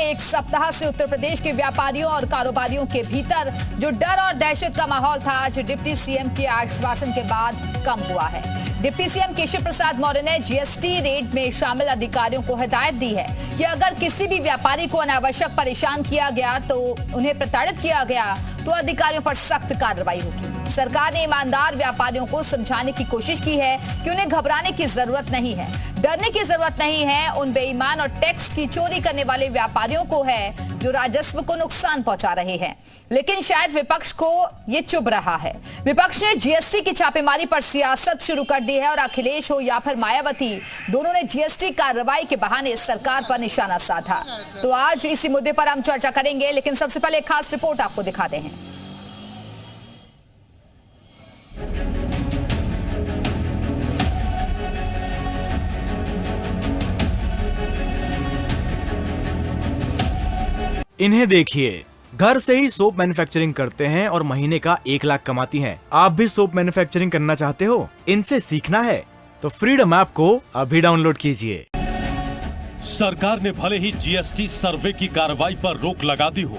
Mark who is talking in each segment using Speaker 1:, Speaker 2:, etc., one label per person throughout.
Speaker 1: एक सप्ताह से उत्तर प्रदेश के व्यापारियों और कारोबारियों के भीतर जो डर और दहशत का माहौल था, आज डिप्टी सीएम के आश्वासन के बाद कम हुआ है। डिप्टी सीएम केशव प्रसाद मौर्य ने जीएसटी रेड में शामिल अधिकारियों को हिदायत दी है कि अगर किसी भी व्यापारी को अनावश्यक परेशान किया गया, तो उन्हें प्रताड़ित किया गया, तो अधिकारियों पर सख्त कार्रवाई होगी। सरकार ने ईमानदार व्यापारियों को समझाने की कोशिश की है कि उन्हें घबराने की जरूरत नहीं है, डरने की जरूरत नहीं है। उन बेईमान और टैक्स की चोरी करने वाले व्यापारियों को है जो राजस्व को नुकसान पहुंचा रहे हैं। लेकिन शायद विपक्ष को ये चुभ रहा है। विपक्ष ने जीएसटी की छापेमारी पर सियासत शुरू कर दी है और अखिलेश हो या फिर मायावती, दोनों ने जीएसटी कार्रवाई के बहाने सरकार पर निशाना साधा। तो आज इसी मुद्दे पर हम चर्चा करेंगे, लेकिन सबसे पहले एक खास रिपोर्ट आपको दिखाते हैं।
Speaker 2: इन्हें देखिए, घर से ही सोप मैन्युफैक्चरिंग करते हैं और महीने का 1 लाख कमाती हैं। आप भी सोप मैन्युफैक्चरिंग करना चाहते हो? इनसे सीखना है तो फ्रीडम ऐप को अभी डाउनलोड कीजिए।
Speaker 3: सरकार ने भले ही जीएसटी सर्वे की कार्रवाई पर रोक लगा दी हो,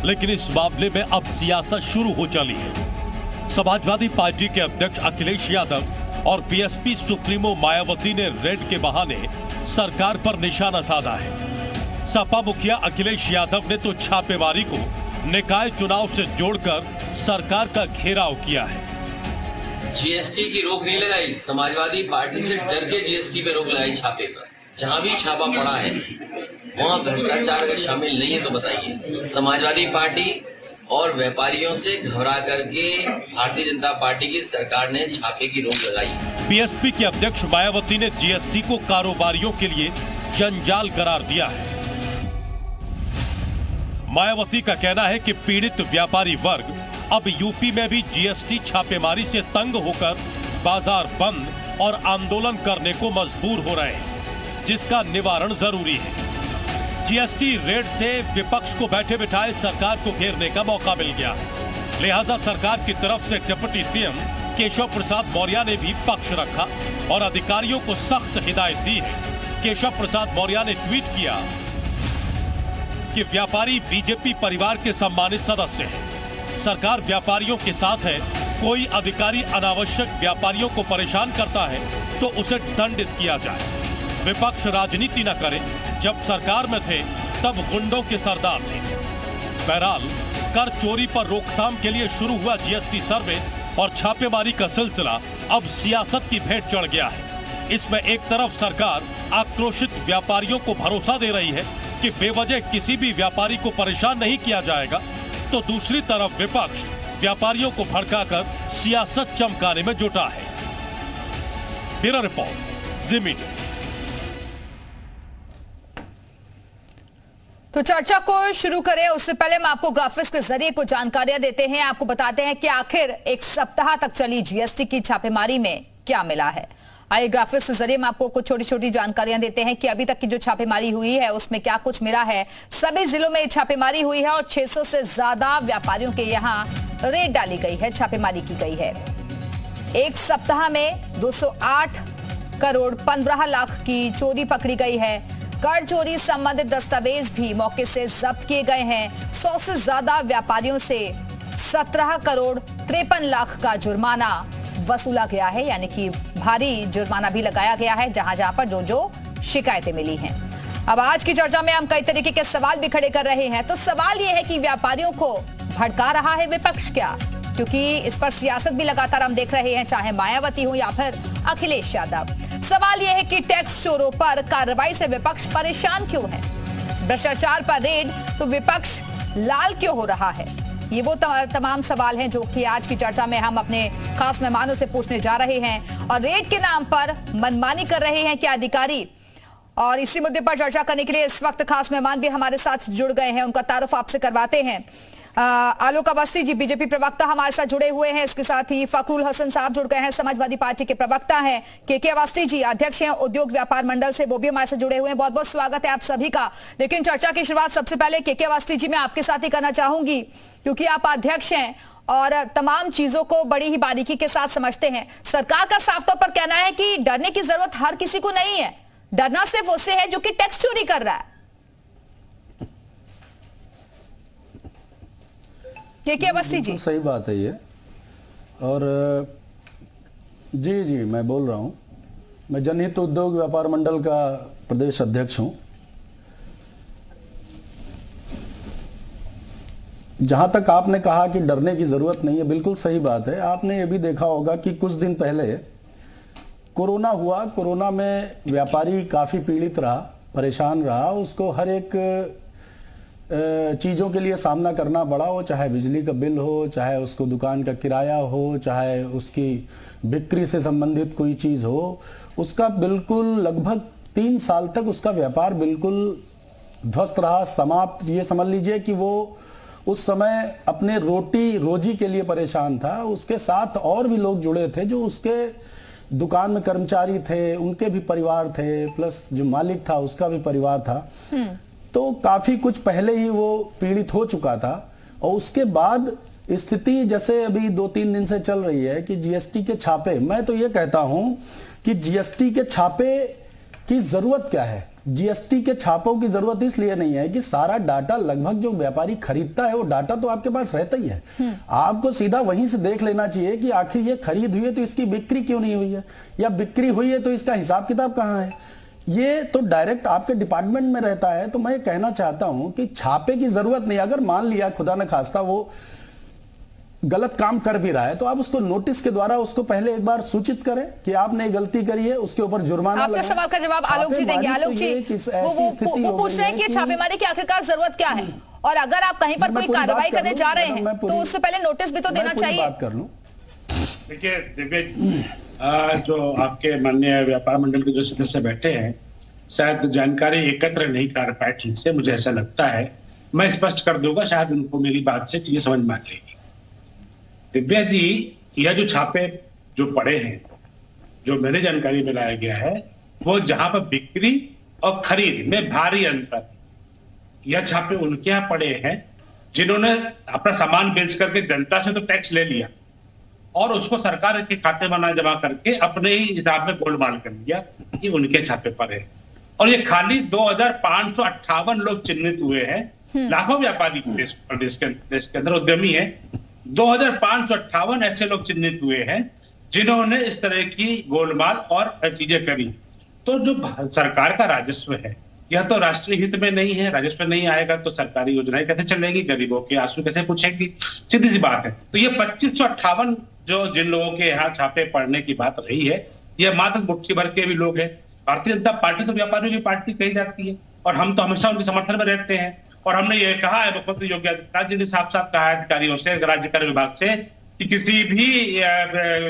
Speaker 3: लेकिन इस मामले में अब सियासत शुरू हो चली है। समाजवादी पार्टी के अध्यक्ष अखिलेश यादव और बीएसपी सुप्रीमो मायावती ने रेड के बहाने सरकार पर निशाना साधा है। सपा मुखिया अखिलेश यादव ने तो छापेमारी को निकाय चुनाव से जोड़कर सरकार का घेराव किया है।
Speaker 4: जीएसटी की रोक नहीं लगाई, समाजवादी पार्टी से डर के जीएसटी पे रोक लगाई छापे पर। जहां भी छापा पड़ा है वहां भ्रष्टाचार अगर शामिल नहीं है तो बताइए। समाजवादी पार्टी और व्यापारियों से घबरा करके भारतीय जनता पार्टी की सरकार ने छापे की रोक लगाई।
Speaker 3: बीएसपी के अध्यक्ष मायावती ने जीएसटी को कारोबारियों के लिए जंजाल करार दिया है। मायावती का कहना है कि पीड़ित व्यापारी वर्ग अब यूपी में भी जीएसटी छापेमारी से तंग होकर बाजार बंद और आंदोलन करने को मजबूर हो रहे हैं, जिसका निवारण जरूरी है। जीएसटी रेड से विपक्ष को बैठे बिठाए सरकार को घेरने का मौका मिल गया है। लिहाजा सरकार की तरफ से डिप्टी सीएम केशव प्रसाद मौर्य ने भी पक्ष रखा और अधिकारियों को सख्त हिदायत दी है। केशव प्रसाद मौर्य ने ट्वीट किया कि व्यापारी बीजेपी परिवार के सम्मानित सदस्य हैं। सरकार व्यापारियों के साथ है। कोई अधिकारी अनावश्यक व्यापारियों को परेशान करता है तो उसे दंडित किया जाए। विपक्ष राजनीति न करे। जब सरकार में थे तब गुंडों के सरदार थे। बहरहाल, कर चोरी पर रोकथाम के लिए शुरू हुआ जीएसटी सर्वे और छापेमारी का सिलसिला अब सियासत की भेंट चढ़ गया है। इसमें एक तरफ सरकार आक्रोशित व्यापारियों को भरोसा दे रही है कि बेवजह किसी भी व्यापारी को परेशान नहीं किया जाएगा, तो दूसरी तरफ विपक्ष व्यापारियों को भड़काकर सियासत चमकाने में जुटा है। ब्यूरो रिपोर्ट, जी मीडिया।
Speaker 1: तो चर्चा को शुरू करें उससे पहले हम आपको ग्राफिक्स के जरिए कुछ जानकारियां देते हैं। आपको बताते हैं कि आखिर एक सप्ताह तक चली जीएसटी की छापेमारी में क्या मिला है। आइए ग्राफिक्स के जरिए हम आपको कुछ छोटी छोटी जानकारियां देते हैं कि अभी तक की जो छापेमारी हुई है उसमें क्या कुछ मिला है। सभी जिलों में छापेमारी हुई है और 600 से ज्यादा व्यापारियों के यहां रेड डाली गई है, छापेमारी की गई है। एक सप्ताह में 208 करोड़ 15 लाख की चोरी पकड़ी गई है। कर चोरी संबंधित दस्तावेज भी मौके से जब्त किए गए हैं। 100 से ज्यादा व्यापारियों से 17 करोड़ 53 लाख का जुर्माना वसूला गया है, यानी कि भारी जुर्माना भी लगाया गया है जहां जहां पर जो शिकायतें मिली हैं। अब आज की चर्चा में हम कई तरीके के सवाल भी खड़े कर रहे हैं। तो सवाल यह है कि व्यापारियों को भड़का रहा है विपक्ष क्या? क्योंकि इस पर सियासत भी लगातार हम देख रहे हैं, चाहे मायावती हो या फिर अखिलेश यादव। सवाल यह है कि टैक्स चोरों पर कार्रवाई से विपक्ष परेशान क्यों है? भ्रष्टाचार पर रेड तो विपक्ष लाल क्यों हो रहा है? ये वो तमाम सवाल हैं जो कि आज की चर्चा में हम अपने खास मेहमानों से पूछने जा रहे हैं। और रेड के नाम पर मनमानी कर रहे हैं क्या अधिकारी? और इसी मुद्दे पर चर्चा करने के लिए इस वक्त खास मेहमान भी हमारे साथ जुड़ गए हैं, उनका तारुफ आपसे करवाते हैं। आलोक अवस्थी जी बीजेपी प्रवक्ता हमारे साथ जुड़े हुए हैं। इसके साथ ही फखरुल हसन साहब जुड़ गए हैं, समाजवादी पार्टी के प्रवक्ता हैं। के अवस्थी जी अध्यक्ष हैं उद्योग व्यापार मंडल से, वो भी हमारे साथ जुड़े हुए हैं। बहुत बहुत स्वागत है आप सभी का। लेकिन चर्चा की शुरुआत सबसे पहले के अवस्थी जी मैं आपके साथ ही करना चाहूंगी, क्योंकि आप अध्यक्ष हैं और तमाम चीजों को बड़ी ही बारीकी के साथ समझते हैं। सरकार का साफ तौर पर कहना है कि डरने की जरूरत हर किसी को नहीं है, डरना सिर्फ उससे है जो कि टैक्स चोरी कर रहा है। के अवस्थी जी।
Speaker 5: सही बात है ये। और जी मैं बोल रहा हूं, मैं जनहित उद्योग व्यापार मंडल का प्रदेश अध्यक्ष हूं। जहां तक आपने कहा कि डरने की जरूरत नहीं है, बिल्कुल सही बात है। आपने ये भी देखा होगा कि कुछ दिन पहले कोरोना हुआ, कोरोना में व्यापारी काफी पीड़ित रहा, परेशान रहा, उसको हर एक चीज़ों के लिए सामना करना पड़ा, वो चाहे बिजली का बिल हो, चाहे उसको दुकान का किराया हो, चाहे उसकी बिक्री से संबंधित कोई चीज़ हो। उसका बिल्कुल लगभग 3 साल तक उसका व्यापार बिल्कुल ध्वस्त रहा, समाप्त। ये समझ लीजिए कि वो उस समय अपने रोटी रोजी के लिए परेशान था। उसके साथ और भी लोग जुड़े थे जो उसके दुकान में कर्मचारी थे, उनके भी परिवार थे, प्लस जो मालिक था उसका भी परिवार था। तो काफी कुछ पहले ही वो पीड़ित हो चुका था। और उसके बाद स्थिति जैसे अभी 2-3 दिन से चल रही है कि जीएसटी के छापे, मैं तो ये कहता हूं कि जीएसटी के छापे की जरूरत क्या है। जीएसटी के छापों की जरूरत इसलिए नहीं है कि सारा डाटा लगभग जो व्यापारी खरीदता है वो डाटा तो आपके पास रहता ही है। आपको सीधा वहीं से देख लेना चाहिए कि आखिर ये खरीद हुई है तो इसकी बिक्री क्यों नहीं हुई है, या बिक्री हुई है तो इसका हिसाब किताब कहां है। ये तो डायरेक्ट आपके डिपार्टमेंट में रहता है। तो मैं कहना चाहता हूं कि छापे की जरूरत नहीं। अगर मान लिया खुदा न खास्ता वो गलत काम कर भी रहा है तो आप उसको नोटिस के द्वारा उसको पहले एक बार सूचित करें कि आपने गलती करी है, उसके ऊपर जुर्माना
Speaker 1: आपके सवाल का जवाब आलोक जी देंगे। आलोक जी, वो पूछ रहे हैं कि छापेमारी की आखिरकार जरूरत क्या है, और अगर आप कहीं पर कोई कार्रवाई करने जा रहे हैं तो उससे पहले नोटिस भी तो देना चाहिए।
Speaker 5: बात कर लूं।
Speaker 6: देखिए दिव्य, जो आपके माननीय व्यापार मंडल के जो सदस्य बैठे हैं शायद जानकारी एकत्र नहीं कर पाए ठीक से, मुझे ऐसा लगता है। मैं स्पष्ट कर दूंगा, शायद उनको मेरी बात से ये समझ में आ जाएगी। दिव्या जी, यह जो छापे जो पड़े हैं, जो मेरे जानकारी में लाया गया है, वो जहां पर बिक्री और खरीद में भारी अंतर, यह छापे उनके यहाँ पड़े हैं जिन्होंने अपना सामान बेच करके जनता से तो टैक्स ले लिया और उसको सरकार के खाते में जमा करके अपने ही हिसाब में गोलमाल कर लिया। ये उनके छापे पड़े। और ये खाली 2558 लोग चिन्हित हुए हैं। लाखों व्यापारी प्रदेश के अंदर उद्यमी है। 2558 ऐसे लोग चिन्हित हुए हैं जिन्होंने इस तरह की गोलमाल और चीजें करी। तो जो सरकार का राजस्व है यह तो राष्ट्रीय हित में नहीं है। राजस्व नहीं आएगा तो सरकारी योजनाएं कैसे चलेंगी, गरीबों के आंसू कैसे पूछेंगी, सीधी सी बात है। तो ये 2558 जो जिन लोगों के यहाँ छापे पड़ने की बात रही है, यह मात्र मुट्ठी भर के भी लोग हैं। भारतीय जनता पार्टी तो व्यापारियों की पार्टी कही जाती है और हम तो हमेशा उनके समर्थन में रहते हैं। और हमने ये कहा है, मुख्यमंत्री योगी आदित्यनाथ जी ने साफ साफ कहा है अधिकारियों से, राज्य कर विभाग से, कि किसी भी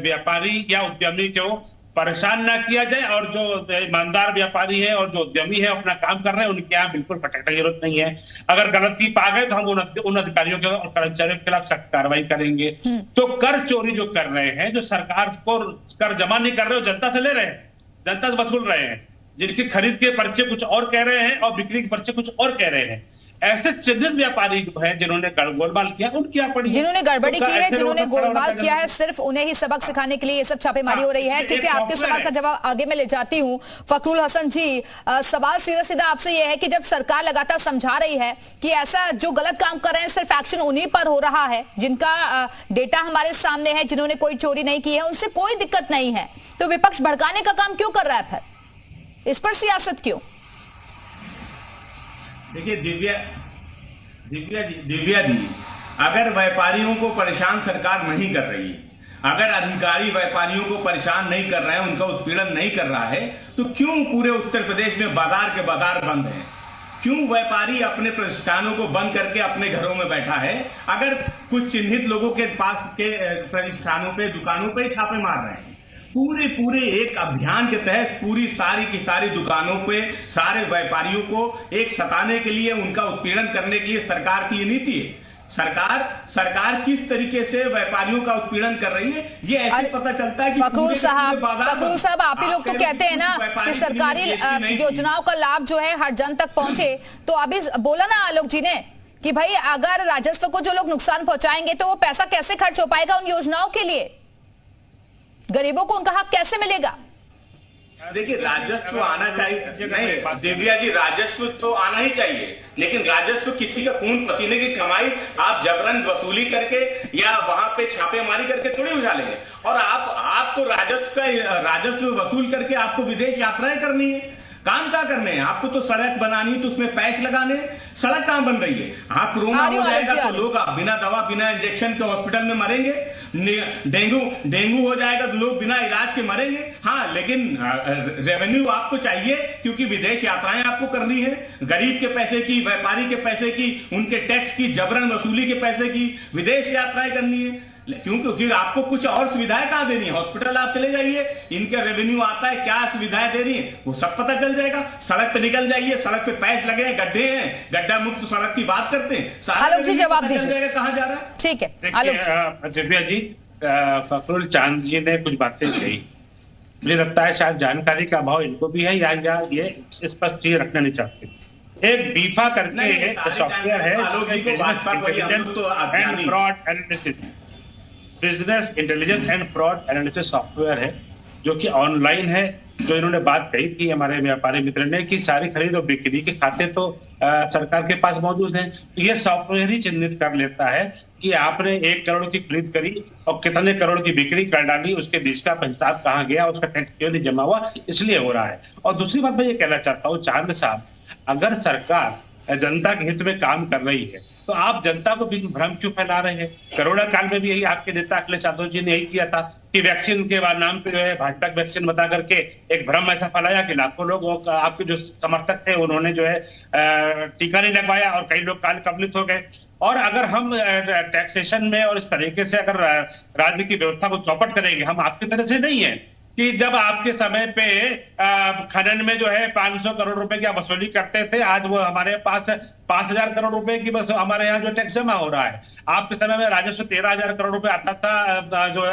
Speaker 6: व्यापारी या उद्यमी को परेशान ना किया जाए, और जो ईमानदार व्यापारी है और जो उद्यमी है अपना काम कर रहे हैं उनके यहाँ बिल्कुल भटकने की जरूरत नहीं है। अगर गलती पा गए तो हम उन अधिकारियों के और कर्मचारियों के खिलाफ सख्त कार्रवाई करेंगे। तो कर चोरी जो कर रहे हैं, जो सरकार को कर जमा नहीं कर रहे हो, जनता से ले रहे हैं, जनता से वसूल रहे हैं, जिनकी खरीद के पर्चे कुछ और कह रहे हैं और बिक्री के पर्चे कुछ और कह रहे हैं, ऐसे चिन्हित व्यापारी जो है जिन्होंने गोलमाल किया, उनकी पड़ी,
Speaker 1: जिन्होंने गड़बड़ी की है, जिन्होंने गोलमाल किया है, सिर्फ उन्हें ही सबक सिखाने के लिए ये सब छापेमारी हो रही है। ठीक है, आपके सवाल का जवाब आगे मैं ले जाती हूँ। फखरुल हसन जी, सवाल सीधा सीधा आपसे यह है कि जब सरकार लगातार समझा रही है कि ऐसा जो गलत काम कर रहे हैं सिर्फ एक्शन उन्हीं पर हो रहा है जिनका डेटा हमारे सामने है, जिन्होंने कोई चोरी नहीं की है, उनसे कोई दिक्कत नहीं है, तो विपक्ष भड़काने का काम क्यों कर रहा है? फिर इस पर सियासत क्यों?
Speaker 7: देखिए दिव्या जी, अगर व्यापारियों को परेशान सरकार नहीं कर रही, अगर अधिकारी व्यापारियों को परेशान नहीं कर रहे हैं, उनका उत्पीड़न नहीं कर रहा है, तो क्यों पूरे उत्तर प्रदेश में बाजार के बाजार बंद हैं? क्यों व्यापारी अपने प्रतिष्ठानों को बंद करके अपने घरों में बैठा है? अगर कुछ चिन्हित लोगों के पास के प्रतिष्ठानों पे, दुकानों पे छापे मार रहे हैं, पूरे एक अभियान के तहत पूरी सारी की सारी दुकानों पे सारे व्यापारियों को एक सताने के लिए, उनका उत्पीड़न करने के लिए सरकार की ये नीति है। सरकार किस तरीके से व्यापारियों का उत्पीड़न कर रही है, ये ऐसे पता चलता है कि
Speaker 1: फखरुल साहब आप ही लोग तो कहते हैं ना कि सरकारी योजनाओं का लाभ जो है हर जन तक पहुंचे। तो अभी बोला ना आलोक जी ने कि भाई अगर राजस्व को जो लोग नुकसान पहुंचाएंगे तो वो पैसा कैसे खर्च हो पाएगा उन योजनाओं के लिए? गरीबों को उनका हक कैसे मिलेगा?
Speaker 7: देखिए, राजस्व आना चाहिए। नहीं दिव्या जी, राजस्व तो आना ही चाहिए, लेकिन राजस्व किसी का खून पसीने की कमाई आप जबरन वसूली करके या वहां पे छापेमारी करके थोड़ी उठा लेंगे। और आपको राजस्व वसूल करके आपको विदेश यात्राएं करनी है, काम क्या करने हैं आपको? तो सड़क बनानी है तो उसमें पैसे लगाने, सड़क कहां बन रही है? हाँ, कोरोना हो जाएगा तो लोग बिना दवा बिना इंजेक्शन के हॉस्पिटल में मरेंगे, डेंगू हो जाएगा तो लोग बिना इलाज के मरेंगे। हाँ, लेकिन रेवेन्यू आपको चाहिए, क्योंकि विदेश यात्राएं आपको करनी है, गरीब के पैसे की, व्यापारी के पैसे की, उनके टैक्स की जबरन वसूली के पैसे की विदेश यात्राएं करनी है। क्योंकि आपको कुछ और सुविधाएं कहां देनी है? हॉस्पिटल आप चले जाइए, इनका रेवेन्यू आता है, क्या सुविधाएं दे रही है वो सब पता चल जाएगा। सड़क पे निकल जाइए, सड़क पे पैच लगे हैं, गड्ढे हैं, गड्ढा मुक्त सड़क की बात करते हैं।
Speaker 1: आलोक जी जवाब दीजिए,
Speaker 7: कहां जा रहा है?
Speaker 1: ठीक है आलोक जी।
Speaker 6: दिव्या जी, फखरुल चांद जी ने कुछ बातें कही, मुझे लगता है शायद जानकारी का अभाव इनको भी है, या ये स्पष्ट चीज रखना नहीं चाहते। एक बीफा करके सॉफ्टवेयर है, business intelligence and fraud analysis software है, जो कि ऑनलाइन है। जो इन्होंने बात कही थी हमारे व्यापारी मित्र ने कि सारी खरीद और बिक्री के खाते तो सरकार के पास मौजूद हैं, तो ये सॉफ्टवेयर ही चिन्हित कर लेता है कि आपने 1 करोड़ की खरीद करी और कितने करोड़ की बिक्री कर डाली, उसके बीच का हिसाब कहाँ गया, उसका टैक्स क्यों नहीं जमा हुआ, इसलिए हो रहा है। और दूसरी बात मैं ये कहना चाहता हूँ, चांद साहब, अगर सरकार जनता के हित में काम कर रही है तो आप जनता को भी भ्रम क्यों फैला रहे हैं? कोरोना काल में भी यही आपके नेता अखिलेश यादव जी ने यही किया था कि वैक्सीन के नाम पे जो है भाजपा वैक्सीन बता करके एक भ्रम ऐसा फैलाया कि लाखों लोग आपके जो समर्थक थे उन्होंने जो है टीका नहीं लगवाया और कई लोग काल कबलित हो गए। और अगर हम टैक्सेशन में और इस तरीके से अगर राज्य की व्यवस्था को चौपट करेंगे, हम आपकी तरह से नहीं है कि जब आपके समय पे खनन में जो है 500 करोड़ रुपए की वसूली करते थे, आज वो हमारे पास 5000 करोड़ रुपए की बस हमारे यहाँ जो टैक्स जमा हो रहा है। आपके समय में राजस्व 13000 करोड़ रुपए आता था, जो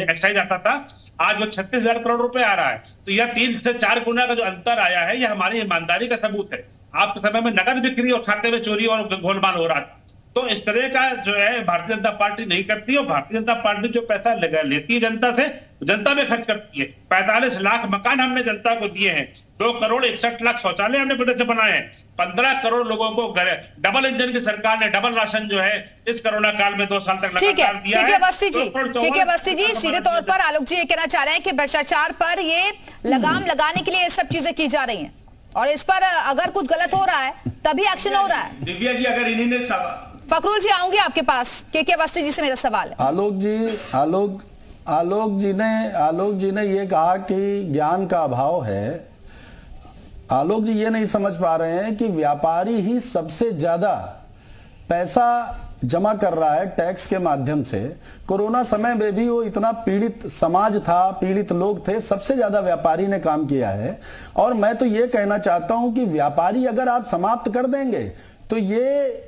Speaker 6: एक्साइज आता था, आज वो 36000 करोड़ रुपए आ रहा है। तो यह 3 से 4 गुना का जो अंतर आया है, यह हमारी ईमानदारी का सबूत है। आपके समय में नकद बिक्री और खाते में चोरी और गोलमाल हो रहा था। तो इस तरह का जो है भारतीय जनता पार्टी नहीं करती, और भारतीय जनता पार्टी जो पैसा लेती है जनता से, जनता में खर्च करती है। 45 लाख मकान हमने जनता को दिए हैं, 2 करोड़ 61 लाख शौचालय हमने बजट से बनाए हैं, 15 करोड़ लोगों को डबल इंजन की सरकार ने डबल राशन जो है इस कोरोना काल में 2 साल तक
Speaker 1: ठीक है।
Speaker 6: दिया है।
Speaker 1: ठीक है अवस्थी जी, सीधे तौर पर आलोक जी ये कहना चाह रहे हैं कि भ्रष्टाचार पर ये लगाम लगाने के लिए ये सब चीजें की जा रही हैं, और इस पर अगर कुछ गलत हो रहा है तभी एक्शन हो रहा है।
Speaker 7: दिव्या जी, अगर इन्हीं
Speaker 1: फखरुल जी आऊंगी आपके पास, के अवस्थी जी से मेरा सवाल है।
Speaker 5: आलोक जी ने ये कहा कि ज्ञान का अभाव है। आलोक जी ये नहीं समझ पा रहे हैं कि व्यापारी ही सबसे ज्यादा पैसा जमा कर रहा है टैक्स के माध्यम से। कोरोना समय में भी वो इतना पीड़ित समाज था, पीड़ित लोग थे, सबसे ज्यादा व्यापारी ने काम किया है। और मैं तो ये कहना चाहता हूं कि व्यापारी अगर आप समाप्त कर देंगे तो ये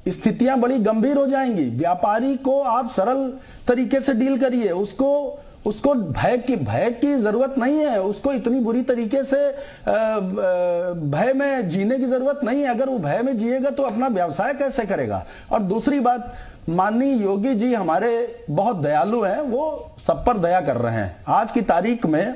Speaker 5: स्थितियां बड़ी गंभीर हो जाएंगी। व्यापारी को आप सरल तरीके से डील करिए, उसको भय की जरूरत नहीं है, उसको इतनी बुरी तरीके से भय में जीने की जरूरत नहीं है। अगर वो भय में जिएगा तो अपना व्यवसाय कैसे करेगा? और दूसरी बात, माननीय योगी जी हमारे बहुत दयालु हैं, वो सब पर दया कर रहे हैं। आज की तारीख में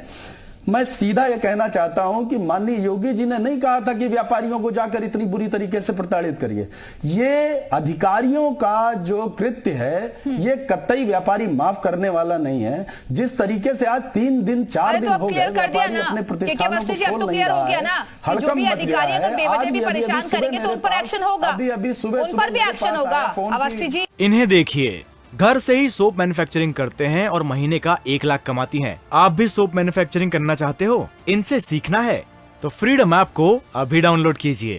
Speaker 5: मैं सीधा यह कहना चाहता हूं कि माननीय योगी जी ने नहीं कहा था कि व्यापारियों को जाकर इतनी बुरी तरीके से प्रताड़ित करिए। ये अधिकारियों का जो कृत्य है, ये कतई व्यापारी माफ करने वाला नहीं है। जिस तरीके से आज 3 दिन 4 दिन हो गए व्यापारी अपने प्रतिष्ठानों को खोल नहीं रहा है, हड़कंप मच गया है। आज भी परेशान करेंगे तो उन पर एक्शन होगा, अभी सुबह उन पर भी एक्शन होगा।
Speaker 1: अवस्थी जी,
Speaker 2: इन्हें देखिए, घर से ही सोप मैन्युफैक्चरिंग करते हैं और महीने का 1 लाख कमाती हैं। आप भी सोप मैन्युफैक्चरिंग करना चाहते हो? इनसे सीखना है तो फ्रीडम ऐप को अभी डाउनलोड कीजिए।